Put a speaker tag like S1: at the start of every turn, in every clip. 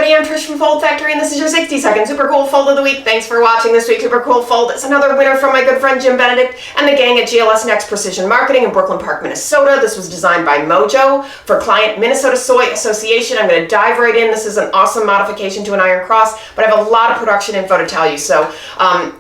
S1: everybody, I'm Trish from Foldfactory, and this is your 60-second super cool fold of the week. Thanks for watching this week's super cool fold. It's another winner from my good friend Jim Benedict and the gang at GLS Next Precision Marketing in Brooklyn Park, Minnesota. This was designed by Mojo for client Minnesota Soy Association. I'm going to dive right in. This is an awesome modification to an iron cross, but I have a lot of production info to tell you. So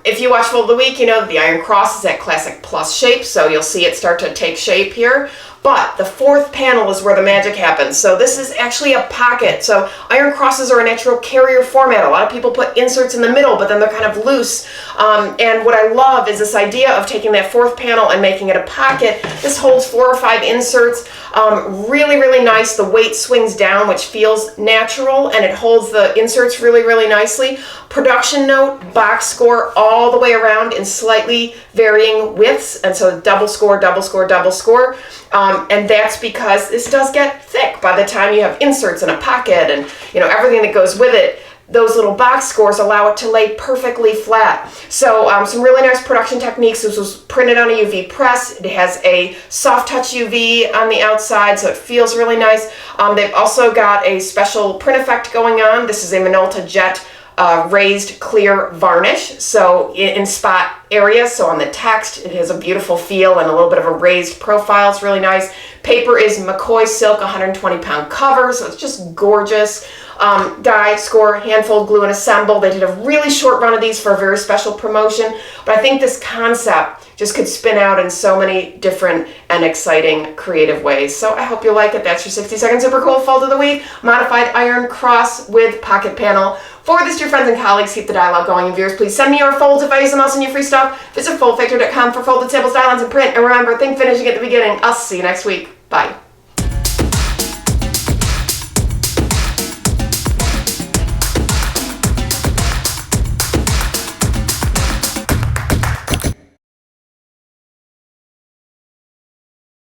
S1: if you watch Fold of the Week, you know that the iron cross is that classic plus shape, so you'll see it start to take shape here. But the fourth panel is where the magic happens. So this is actually a pocket. So iron crosses are a natural carrier format. A lot of people put inserts in the middle, but then they're kind of loose. And what I love is this idea of taking that fourth panel and making it a pocket. This holds 4 or 5 inserts. Really, really nice. The weight swings down, which feels natural, and it holds the inserts really, really nicely. Production note, box score all the way around in slightly varying widths, and so double score, double score, double score. And that's because this does get thick by the time you have inserts in a pocket and everything that goes with it. Those little box scores allow it to lay perfectly flat. So some really nice production techniques. This was printed on a UV press. It has a soft touch UV on the outside, so it feels really nice. They've also got a special print effect going on. This is a Minolta Jet raised clear varnish, so in spot areas, so on the text it has a beautiful feel and a little bit of a raised profile. It's really nice. Paper is McCoy silk, 120-pound cover, so it's just gorgeous. Die, score, hand fold, glue, and assemble. They did a really short run of these for a very special promotion, but I think this concept just could spin out in so many different and exciting creative ways. So I hope you like it. That's your 60-second super cool fold of the week. Modified iron cross with pocket panel. Forward this to your friends and colleagues. Keep the dialogue going. And viewers, please send me your folds if I use them. I'll send you free stuff. Visit foldfactory.com for folded tables, dialogues, and print. And remember, think finishing at the beginning. I'll see you next week. Bye.